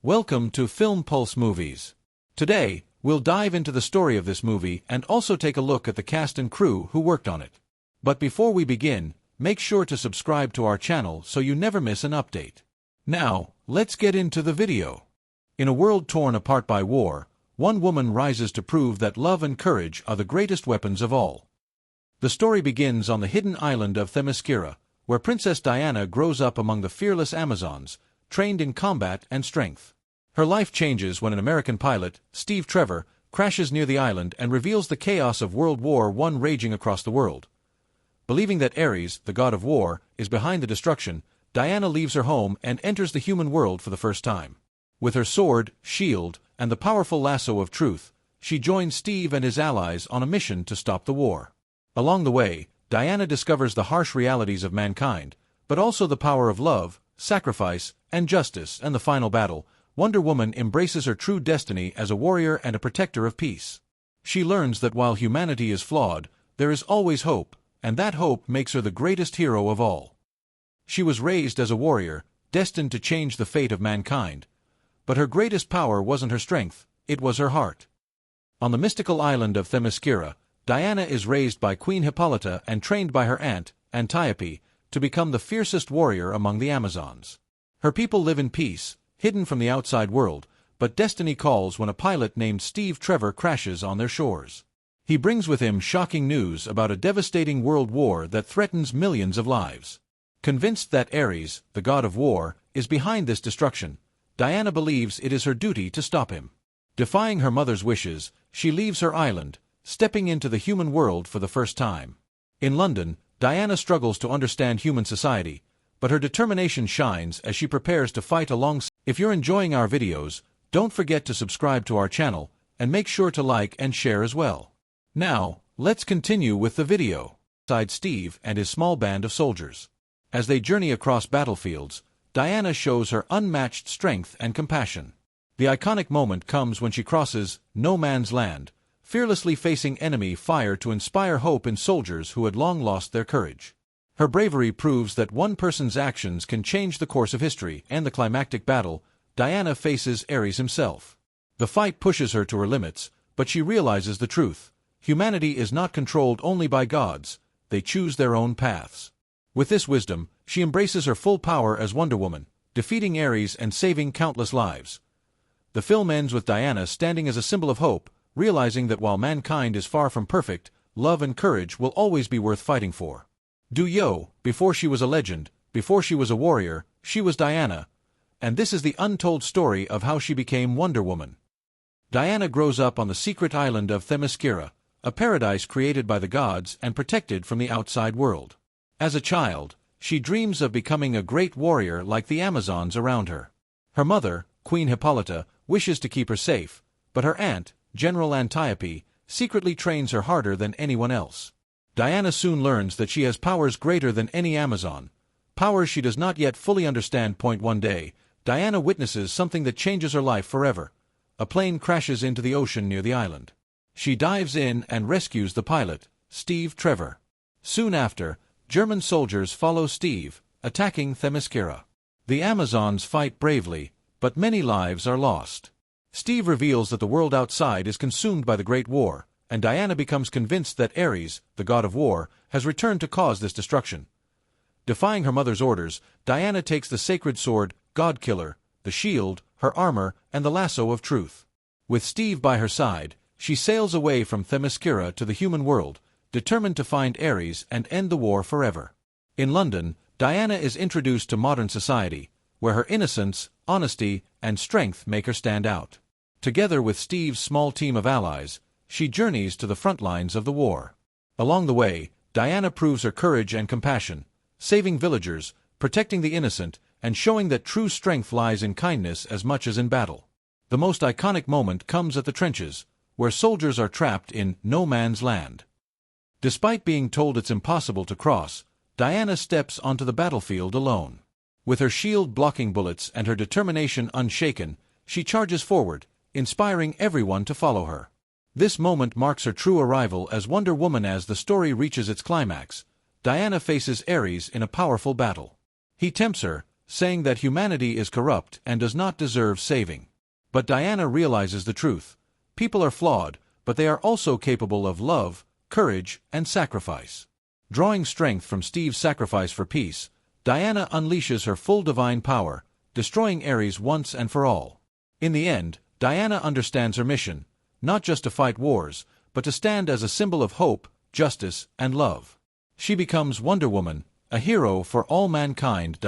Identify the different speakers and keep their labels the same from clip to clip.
Speaker 1: Welcome to Film Pulse Movies. Today, we'll dive into the story of this movie and also take a look at the cast and crew who worked on it. But before we begin, make sure to subscribe to our channel so you never miss an update. Now, let's get into the video. In a world torn apart by war, one woman rises to prove that love and courage are the greatest weapons of all. The story begins on the hidden island of Themyscira, where Princess Diana grows up among the fearless Amazons, trained in combat and strength. Her life changes when an American pilot, Steve Trevor, crashes near the island and reveals the chaos of World War I raging across the world. Believing that Ares, the god of war, is behind the destruction, Diana leaves her home and enters the human world for the first time. With her sword, shield, and the powerful lasso of truth, she joins Steve and his allies on a mission to stop the war. Along the way, Diana discovers the harsh realities of mankind, but also the power of love, sacrifice, and justice, and the final battle, Wonder Woman embraces her true destiny as a warrior and a protector of peace. She learns that while humanity is flawed, there is always hope, and that hope makes her the greatest hero of all. She was raised as a warrior, destined to change the fate of mankind. But her greatest power wasn't her strength, it was her heart. On the mystical island of Themyscira, Diana is raised by Queen Hippolyta and trained by her aunt, Antiope, to become the fiercest warrior among the Amazons. Her people live in peace, hidden from the outside world, but destiny calls when a pilot named Steve Trevor crashes on their shores. He brings with him shocking news about a devastating world war that threatens millions of lives. Convinced that Ares, the god of war, is behind this destruction, Diana believes it is her duty to stop him. Defying her mother's wishes, she leaves her island, stepping into the human world for the first time. In London, Diana struggles to understand human society, but her determination shines as she prepares to fight alongside. If you're enjoying our videos, don't forget to subscribe to our channel, and make sure to like and share as well. Now, let's continue with the video. Alongside Steve and his small band of soldiers. As they journey across battlefields, Diana shows her unmatched strength and compassion. The iconic moment comes when she crosses no man's land, fearlessly facing enemy fire to inspire hope in soldiers who had long lost their courage. Her bravery proves that one person's actions can change the course of history, and the climactic battle, Diana faces Ares himself. The fight pushes her to her limits, but she realizes the truth. Humanity is not controlled only by gods, they choose their own paths. With this wisdom, she embraces her full power as Wonder Woman, defeating Ares and saving countless lives. The film ends with Diana standing as a symbol of hope, realizing that while mankind is far from perfect, love and courage will always be worth fighting for. Before she was a legend, before she was a warrior, she was Diana, and this is the untold story of how she became Wonder Woman. Diana grows up on the secret island of Themyscira, a paradise created by the gods and protected from the outside world. As a child, she dreams of becoming a great warrior like the Amazons around her. Her mother, Queen Hippolyta, wishes to keep her safe, but her aunt, General Antiope, secretly trains her harder than anyone else. Diana soon learns that she has powers greater than any Amazon, powers she does not yet fully understand. One day, Diana witnesses something that changes her life forever. A plane crashes into the ocean near the island. She dives in and rescues the pilot, Steve Trevor. Soon after, German soldiers follow Steve, attacking Themyscira. The Amazons fight bravely, but many lives are lost. Steve reveals that the world outside is consumed by the Great War, and Diana becomes convinced that Ares, the god of war, has returned to cause this destruction. Defying her mother's orders, Diana takes the sacred sword, God-Killer, the shield, her armor, and the lasso of truth. With Steve by her side, she sails away from Themyscira to the human world, determined to find Ares and end the war forever. In London, Diana is introduced to modern society, where her innocence, honesty, and strength make her stand out. Together with Steve's small team of allies, she journeys to the front lines of the war. Along the way, Diana proves her courage and compassion, saving villagers, protecting the innocent, and showing that true strength lies in kindness as much as in battle. The most iconic moment comes at the trenches, where soldiers are trapped in no man's land. Despite being told it's impossible to cross, Diana steps onto the battlefield alone. With her shield blocking bullets and her determination unshaken, she charges forward, inspiring everyone to follow her. This moment marks her true arrival as Wonder Woman. As the story reaches its climax, Diana faces Ares in a powerful battle. He tempts her, saying that humanity is corrupt and does not deserve saving. But Diana realizes the truth. People are flawed, but they are also capable of love, courage, and sacrifice. Drawing strength from Steve's sacrifice for peace, Diana unleashes her full divine power, destroying Ares once and for all. In the end, Diana understands her mission, not just to fight wars, but to stand as a symbol of hope, justice, and love. She becomes Wonder Woman, a hero for all mankind.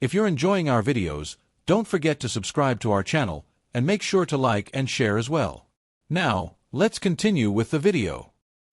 Speaker 1: If you're enjoying our videos, don't forget to subscribe to our channel, and make sure to like and share as well. Now, let's continue with the video.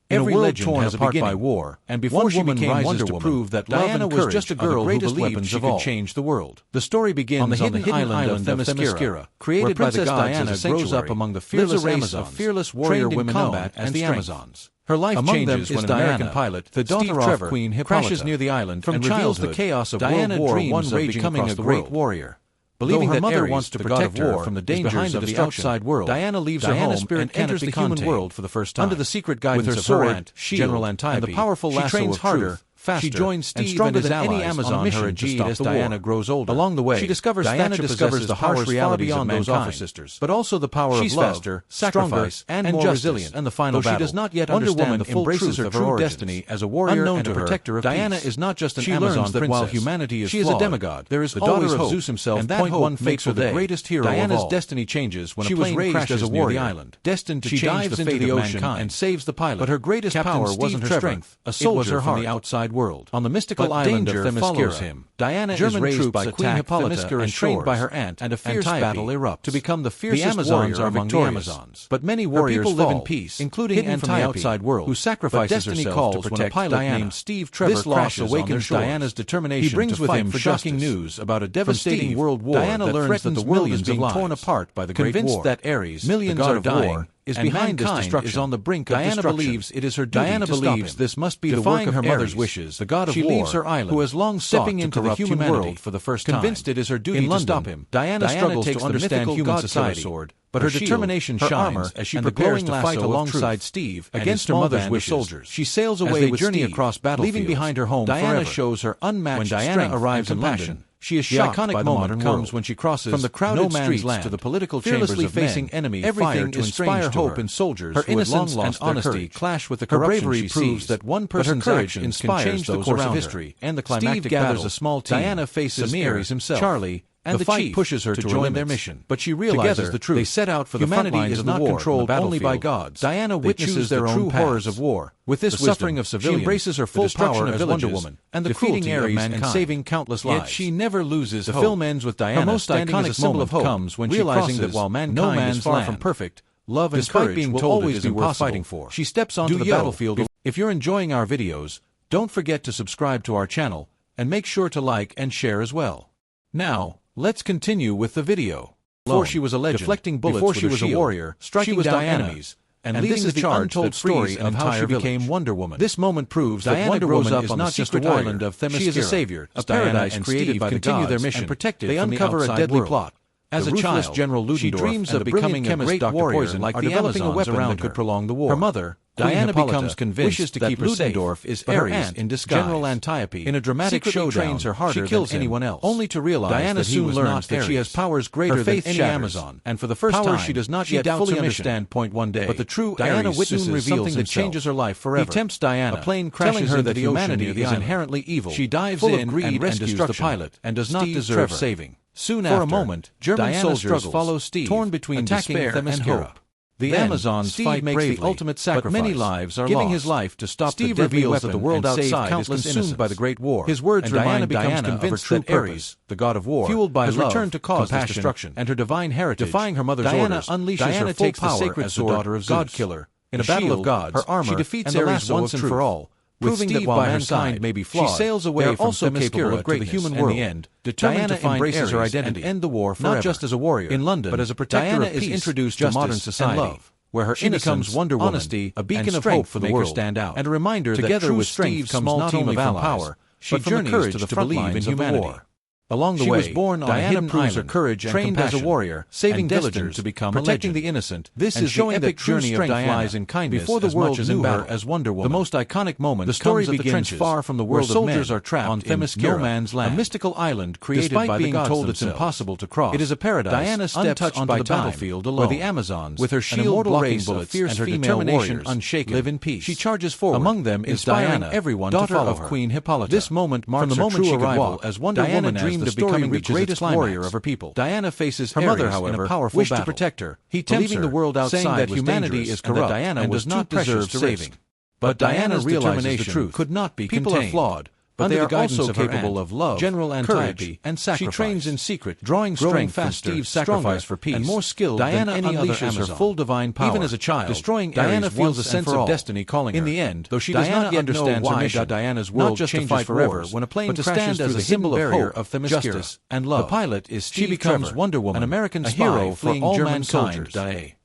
Speaker 1: Every legend torn has apart by war, and before she became Wonder Woman, to prove that Diana was just a girl who believed she could change the world. The story begins on the hidden island of Themyscira, created by the gods. Diana grows up among the fearless Amazons, of fearless warrior women known as the Amazons. Her life changes when an American pilot, the daughter of Queen Hippolyta, crashes near the island and reveals the chaos of World War I raging becoming a great warrior. Believing that her mother wants to protect her from the dangers of the outside world, Diana leaves her home and enters the human world for the first time. Under the secret guidance of her aunt, General Antiope, and the powerful lasso of truth, faster, she joins Steve and his allies Amazon on a mission to stop the war. Diana grows older. Along the way, she discovers Diana discovers the harsh realities of those offer sisters, but also the power of love, faster, sacrifice, and more resilient. And the final battle, she does not yet understand the full truth of her destiny as a warrior and a protector of peace. Diana is not just an Amazon princess. While humanity is flawed, she is a demigod. There is the daughter of Zeus himself, and that hope makes her the greatest hero of all. Diana's destiny changes when a plane crashes near the island, destined to change the fate of mankind and saves the pilot. But her greatest power wasn't her strength, a soldier from the outside world. On the mystical island of Themyscira, Diana is raised by Queen Hippolyta and trained by her aunt, and a fierce battle erupts to become the fiercest warrior among the Amazons. But many warriors fall, live in peace, including Antiope, from the outside world, who sacrifices herself to protect when a pilot named Steve Trevor this loss awakens Diana's determination. He brings with him shocking news about a devastating world war. Diana learns that the world is being torn apart by the Great War. Convinced that Ares, millions are dying, is behind this destruction, is on the brink of destruction. Diana believes it is her duty to stop him. This must be the work of her mother's wishes, the god of war. She leaves her island, who has long stepping into the human world for the first time. Convinced it is her duty to stop him, Diana struggles to understand human society. But her determination shines as she prepares to fight alongside Steve against her mother's wishes. Soldiers. She sails away with Steve, across battlefields, leaving behind her home forever. Diana shows her unmatched strength. When Diana arrives in London, she is shocked by the modern world. When she crosses from the crowded streets to the political chambers of facing enemy everything to inspire hope in soldiers. Her innocence and honesty clash with the corruption. Her bravery proves that one person's actions can change the course of history. And the climactic battle, gathers a small team. Diana faces Ares himself, Charlie, and the fight pushes her to join their mission. But she realizes the truth. They set out for the front lines of the war. Humanity is not controlled only by gods. Diana witnesses their true horrors of war. With this suffering of civilians, she embraces her full power as Wonder Woman, and the defeating Ares and saving countless lives. Yet she never loses hope. The film ends with Diana, her most iconic moment of hope, comes when realizing that while mankind is far from perfect, love and courage will always be worth fighting for. She steps onto the battlefield. If you're enjoying our videos, don't forget to subscribe to our channel, and make sure to like and share as well. Now, let's continue with the video. Before she was a legend, deflecting bullets before she was a warrior, striking down enemies, and leading the untold story of how she became Wonder Woman. This moment proves that Wonder Woman is not just a island of Themyscira. She is a savior, a paradise created by the gods their mission, and protected from the outside world. They uncover a deadly plot. As a child, General Ludendorff, she dreams of becoming a great warrior, like the Amazons around that could prolong the war. Her mother, Diana, becomes convinced that Ludendorff is Ares in disguise. General Antiope, in a dramatic showdown, trains her harder than anyone else, only to realize Diana soon learns that she has powers greater than any Amazon, and for the first time, she does not yet fully understand. One day, but the true Diana witnesses something that changes her life forever. He tempts Diana, a plane crashes her that humanity is inherently evil. She dives in and rescues the pilot, and does not deserve saving. Soon after, for a moment, German soldiers follow Steve, torn between despair and hope. The Amazons fight bravely, the ultimate sacrifice, but many lives are giving his life to stop Steve the deadly weapon that the world outside is consumed by the Great War. His words remind Diana convinced that Ares, the god of war, fueled by love, returned to cause this destruction, and her divine heritage, defying her mother's orders. Unleashes her full power as the daughter of Zeus, god killer. In a battle of gods, her armor, she defeats Ares once and for all. Proving that while mankind may be flawed, she sails away from also capable of greatness. The human world. In the end, determined to find embraces her identity and end the war forever. Not just as a warrior in London, but as a protector Diana of peace, is introduced to modern society, and love, where her innocence becomes Wonder Woman, honesty, a beacon of hope for the world, stand out, and a reminder that together with Steve's small team of allies, she journeys to the front lines of the war. Along the
Speaker 2: She
Speaker 1: way,
Speaker 2: was born on a
Speaker 1: Diana
Speaker 2: hidden
Speaker 1: proves her
Speaker 2: island,
Speaker 1: courage and
Speaker 2: trained
Speaker 1: compassion,
Speaker 2: as a warrior,
Speaker 1: saving
Speaker 2: and
Speaker 1: villagers
Speaker 2: destined to become
Speaker 1: protecting
Speaker 2: a legend.
Speaker 1: the innocent.
Speaker 2: This
Speaker 1: and
Speaker 2: is
Speaker 1: showing
Speaker 2: the epic
Speaker 1: that true
Speaker 2: journey of
Speaker 1: strength
Speaker 2: Diana
Speaker 1: lies in kindness
Speaker 2: before the
Speaker 1: as
Speaker 2: world
Speaker 1: much as
Speaker 2: knew
Speaker 1: in
Speaker 2: her
Speaker 1: battle.
Speaker 2: as Wonder Woman.
Speaker 1: The most iconic moment
Speaker 2: The story
Speaker 1: comes at the
Speaker 2: begins
Speaker 1: trenches,
Speaker 2: far from the
Speaker 1: where
Speaker 2: world of
Speaker 1: soldiers
Speaker 2: men,
Speaker 1: are trapped
Speaker 2: on
Speaker 1: in
Speaker 2: Themyscira,
Speaker 1: no man's land,
Speaker 2: a mystical island created
Speaker 1: Despite
Speaker 2: by the
Speaker 1: being
Speaker 2: gods
Speaker 1: told it's
Speaker 2: themselves.
Speaker 1: impossible to cross,
Speaker 2: It is a paradise,
Speaker 1: Diana steps
Speaker 2: untouched
Speaker 1: onto
Speaker 2: by
Speaker 1: the
Speaker 2: time,
Speaker 1: battlefield
Speaker 2: where
Speaker 1: alone,
Speaker 2: the Amazons,
Speaker 1: with her
Speaker 2: an
Speaker 1: shield
Speaker 2: immortal
Speaker 1: blocking
Speaker 2: race
Speaker 1: bullets
Speaker 2: of fierce
Speaker 1: and her
Speaker 2: female
Speaker 1: determination
Speaker 2: warriors,
Speaker 1: unshaken.
Speaker 2: live in peace.
Speaker 1: She charges forward.
Speaker 2: Among them is
Speaker 1: inspiring
Speaker 2: Diana,
Speaker 1: everyone
Speaker 2: daughter
Speaker 1: to follow
Speaker 2: of
Speaker 1: her.
Speaker 2: Queen Hippolyta.
Speaker 1: This moment marks
Speaker 2: From the
Speaker 1: her
Speaker 2: moment
Speaker 1: true
Speaker 2: she could
Speaker 1: arrival
Speaker 2: walk,
Speaker 1: as Wonder
Speaker 2: Diana
Speaker 1: Woman
Speaker 2: dreamed
Speaker 1: as
Speaker 2: of
Speaker 1: the story
Speaker 2: becoming the
Speaker 1: reaches
Speaker 2: greatest
Speaker 1: its
Speaker 2: warrior
Speaker 1: climax.
Speaker 2: of her people.
Speaker 1: Diana faces
Speaker 2: Her mother,
Speaker 1: Ares
Speaker 2: however,
Speaker 1: in a powerful
Speaker 2: wished
Speaker 1: battle.
Speaker 2: to protect her,
Speaker 1: He tempts
Speaker 2: believing
Speaker 1: her,
Speaker 2: the world
Speaker 1: saying
Speaker 2: outside
Speaker 1: that
Speaker 2: was
Speaker 1: humanity
Speaker 2: dangerous
Speaker 1: is
Speaker 2: and
Speaker 1: corrupt
Speaker 2: that Diana
Speaker 1: and
Speaker 2: was
Speaker 1: does not
Speaker 2: too precious
Speaker 1: deserve
Speaker 2: to risk.
Speaker 1: saving.
Speaker 2: But Diana's
Speaker 1: realizes
Speaker 2: determination
Speaker 1: the truth.
Speaker 2: could not be
Speaker 1: People
Speaker 2: contained.
Speaker 1: are flawed, but
Speaker 2: Under
Speaker 1: they
Speaker 2: the
Speaker 1: are
Speaker 2: guidance
Speaker 1: also
Speaker 2: of her
Speaker 1: capable
Speaker 2: aunt,
Speaker 1: of love,
Speaker 2: General
Speaker 1: courage,
Speaker 2: Antiope,
Speaker 1: and sacrifice.
Speaker 2: She trains in secret,
Speaker 1: drawing
Speaker 2: growing
Speaker 1: strength from
Speaker 2: faster,
Speaker 1: Steve's
Speaker 2: stronger,
Speaker 1: sacrifice for peace.
Speaker 2: and more skilled
Speaker 1: Diana
Speaker 2: than any other
Speaker 1: unleashes her
Speaker 2: Amazon.
Speaker 1: full divine power.
Speaker 2: Even as a child,
Speaker 1: destroying
Speaker 2: Diana
Speaker 1: Ares
Speaker 2: feels a
Speaker 1: once
Speaker 2: sense
Speaker 1: and for
Speaker 2: of
Speaker 1: all.
Speaker 2: destiny calling her.
Speaker 1: In the end,
Speaker 2: though she
Speaker 1: Diana
Speaker 2: does not yet
Speaker 1: understands
Speaker 2: know
Speaker 1: her
Speaker 2: why
Speaker 1: mission,
Speaker 2: Diana's
Speaker 1: not
Speaker 2: world
Speaker 1: just to
Speaker 2: changes
Speaker 1: fight
Speaker 2: forever
Speaker 1: wars,
Speaker 2: when a plane
Speaker 1: but to
Speaker 2: crashes
Speaker 1: stand as
Speaker 2: through
Speaker 1: a
Speaker 2: the
Speaker 1: symbol
Speaker 2: hidden
Speaker 1: of
Speaker 2: barrier
Speaker 1: hope,
Speaker 2: of Themyscira.
Speaker 1: justice, and love.
Speaker 2: The pilot is Steve
Speaker 1: She becomes
Speaker 2: Trevor,
Speaker 1: Wonder Woman,
Speaker 2: an American
Speaker 1: a
Speaker 2: spy
Speaker 1: hero for
Speaker 2: fleeing
Speaker 1: all
Speaker 2: German
Speaker 1: mankind.
Speaker 2: soldiers.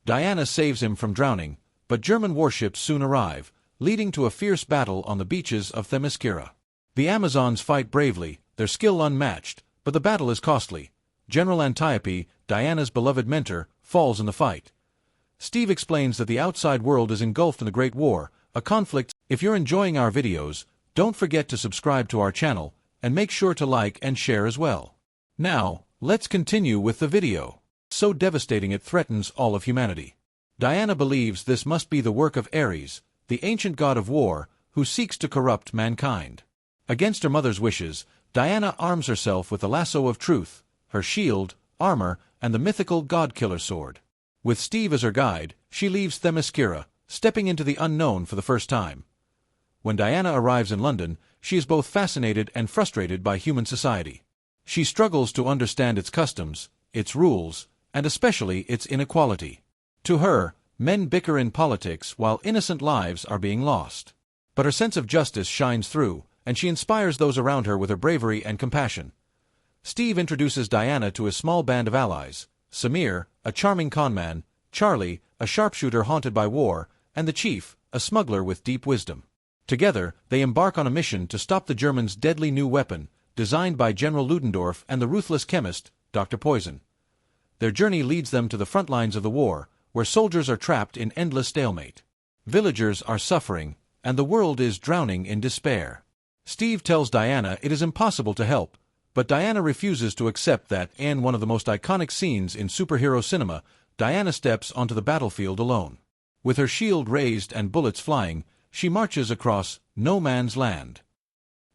Speaker 2: Diana saves him from drowning, but German warships soon arrive, leading to a fierce battle on the beaches of Themyscira. The Amazons fight bravely, their skill unmatched, but the battle is costly. General Antiope, Diana's beloved mentor, falls in the fight. Steve explains that the outside world is engulfed in the Great War, a conflict. If you're enjoying our videos, don't forget to subscribe to our channel, and make sure to like and share as well. Now, let's continue with the video. So devastating it threatens all of humanity. Diana believes this must be the work of Ares, the ancient god of war, who seeks to corrupt mankind. Against her mother's wishes, Diana arms herself with the lasso of truth, her shield, armor, and the mythical god-killer sword. With Steve as her guide, she leaves Themyscira, stepping into the unknown for the first time. When Diana arrives in London, she is both fascinated and frustrated by human society. She struggles to understand its customs, its rules, and especially its inequality. To her, men bicker in politics while innocent lives are being lost. But her sense of justice shines through, and she inspires those around her with her bravery and compassion. Steve introduces Diana to his small band of allies: Samir, a charming conman; Charlie, a sharpshooter haunted by war; and the Chief, a smuggler with deep wisdom. Together, they embark on a mission to stop the Germans' deadly new weapon, designed by General Ludendorff and the ruthless chemist, Dr. Poison. Their journey leads them to the front lines of the war, where soldiers are trapped in endless stalemate. Villagers are suffering, and the world is drowning in despair. Steve tells Diana it is impossible to help, but Diana refuses to accept that. In one of the most iconic scenes in superhero cinema, Diana steps onto the battlefield alone. With her shield raised and bullets flying, she marches across no man's land.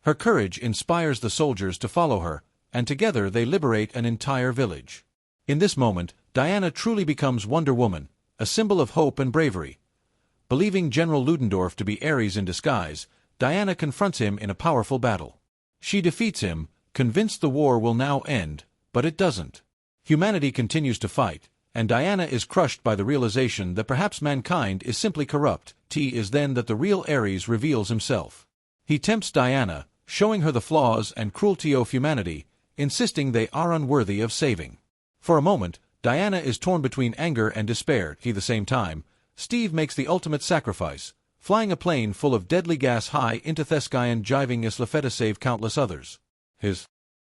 Speaker 2: Her courage inspires the soldiers to follow her, and together they liberate an entire village. In this moment, Diana truly becomes Wonder Woman, a symbol of hope and bravery. Believing General Ludendorff to be Ares in disguise, Diana confronts him in a powerful battle. She defeats him, convinced the war will now end, but it doesn't. Humanity continues to fight, and Diana is crushed by the realization that perhaps mankind is simply corrupt. It is then that the real Ares reveals himself. He tempts Diana, showing her the flaws and cruelty of humanity, insisting they are unworthy of saving. For a moment, Diana is torn between anger and despair. At the same time, Steve makes the ultimate sacrifice, flying a plane full of deadly gas high into Thescaia, jiving Islafeta to save countless others. His